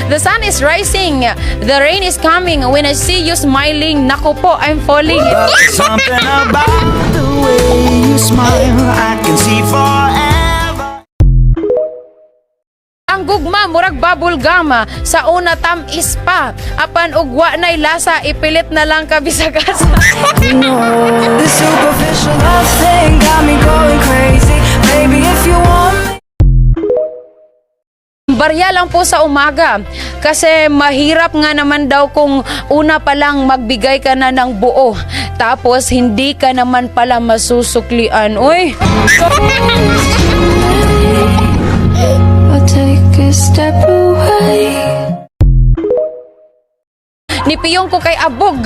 The sun is rising. The rain is coming. When I see you smiling, naku po, I'm falling. Something about the way you smile, I can see forever. Ang gugma murag bubble gum sa una tamis pa. Apan ugwa nay lasa, ipilit na lang kabisagasa. The superficial love thing got me going crazy. Baby, if you want me. Barya lang po sa umaga kasi mahirap nga naman daw kung una pa lang magbigay ka na ng buo tapos hindi ka naman pala masusuklian. Uy! I'll take a step away. Nipiyong ko kay abog.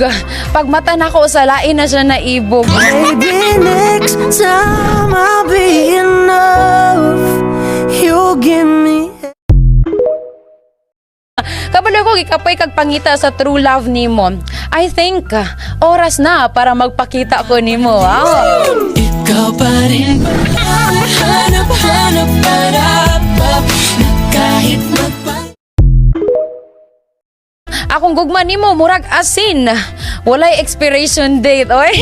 Pag mata na ko sa lain na siya naibog. Maybe next time I'll be enough. You give me. Kabalo ko gikapay kag pangita sa true love nimo. I think oras na para magpakita ko nimo. Wow. Ikaw pa rin hanap para na kahit Akong gugma nimo murag asin. Walay expiration date, oy.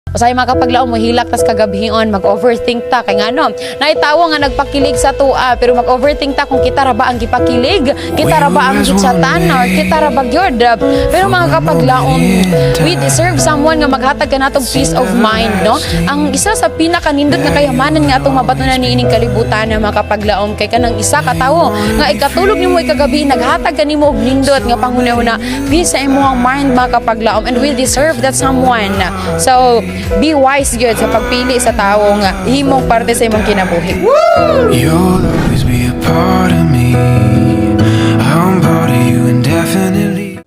Usay makapaglaom mo hilak tas kagabhion mag-overthink ta kay ngano naitawo nga nagpakilig sa tua pero mag-overthink ta kung kita ra ba ang gipakilig, kita ra ba ang gitsatan or kita ra ba gyud. Pero mga kapaglaom, we deserve someone nga maghatag kanatog peace of mind, no? Ang isa sa pinakanindot nga kayamanan nga atong mabatunan niining kalibutan na mga kapaglaom kay kanang isa ka tawo nga ikatulog nimo ikagabi naghatag kanimo og nindot nga panghunahuna peace sa imong mind mga kapaglaom, and we deserve that someone. So be wise good sa pagpili sa tao nga himong parte sa imong kinabuhi. You'll always be a part of me. I'm part of you indefinitely.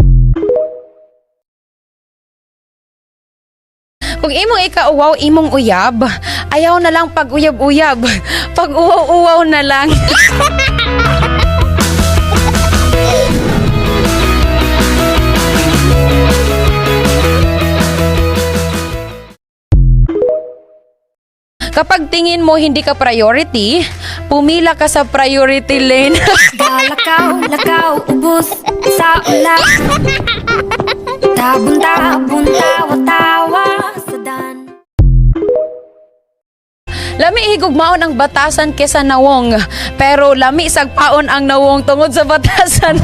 Kung imong ikauwaw imong uyab, ayaw na lang pag uyab-uyab. Pag uwaw-uwaw na lang. Kapag tingin mo hindi ka priority, pumila ka sa priority lane. lakaw, ubos sa ulan. Tabon, tawa sa dan. Lami higugmaon ang batasan kesa nawong, pero lami sagpaon ang nawong tungod sa batasan.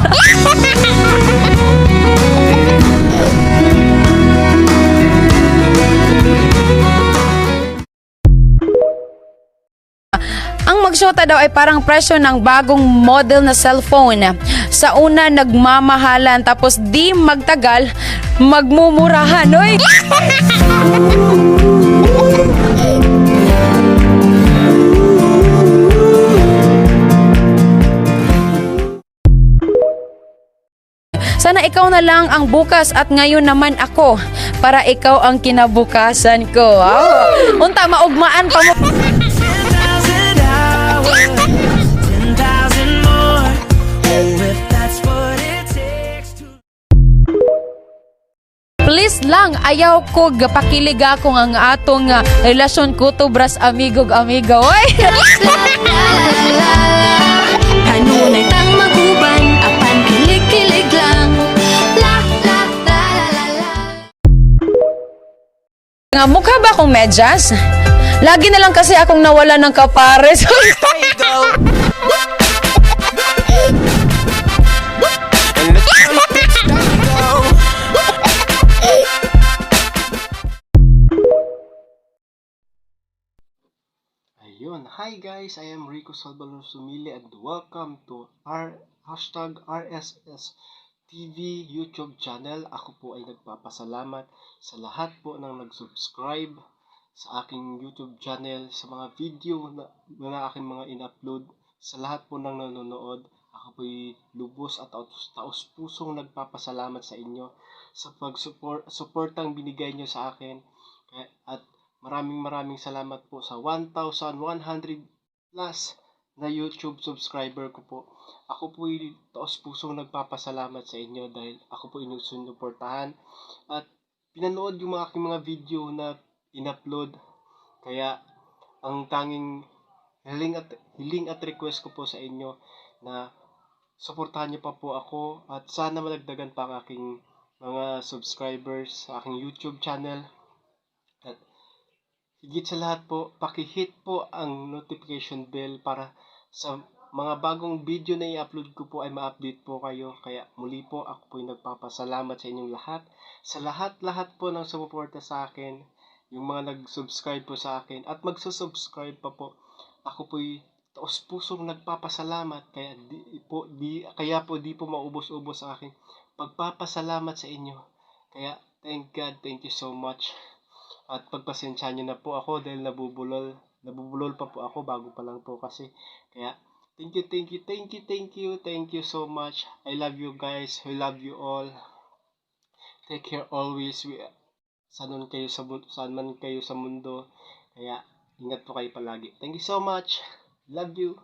Ang magsyota daw ay parang presyo ng bagong model na cellphone. Sa una nagmamahalan tapos di magtagal magmumurahan. Oy! Sana ikaw na lang ang bukas at ngayon naman ako para ikaw ang kinabukasan ko. Wow. Unta maugmaan pa mo. 10,000 hours, 10,000 more. Oh, if that's what it takes to. Please lang, ayaw ko gapakilig ako ang atong relasyon ko to bras amigog amiga. Oy! Kanunay tang maguban, apan kilig-kilig lang. Nga mukha ba akong medyas? Lagi na lang kasi akong nawala ng kapares. Ayun, hi guys, I am Rico Salvador Sumili and welcome to our #RSS TV YouTube channel. Ako po ay nagpapasalamat sa lahat po ng nag-subscribe sa aking YouTube channel, sa mga video na aking mga in-upload, sa lahat po ng nanonood. Ako po ay lubos at taos-pusong nagpapasalamat sa inyo sa pag-suportang binigay nyo sa akin. At maraming salamat po sa 1,100 plus na YouTube subscriber ko po. Ako po ay taos-pusong nagpapasalamat sa inyo dahil ako po inyong sinuportahan. At pinanood yung mga aking mga video na in-upload. Kaya ang tanging hiling at request ko po sa inyo na suportahan niyo pa po ako at sana malagdagan pa ang aking mga subscribers sa aking YouTube channel. At higit sa lahat po, paki-hit po ang notification bell para sa mga bagong video na i-upload ko po ay ma-update po kayo. Kaya muli po ako po yung nagpapasalamat sa inyong lahat. Sa lahat po ng sumuporta sa akin, yung mga nag-subscribe po sa akin at magsusubscribe pa po. Ako po'y taos pusong nagpapasalamat. Kaya po di po maubos-ubos ang aking pagpapasalamat sa inyo. Kaya thank God, thank you so much. At pagpasensya nyo na po ako dahil nabubulol pa po ako, bago pa lang po kasi. Kaya thank you so much. I love you guys. I love you all. Take care always. Saan man kayo sa mundo. Kaya ingat po kayo palagi. Thank you so much. Love you.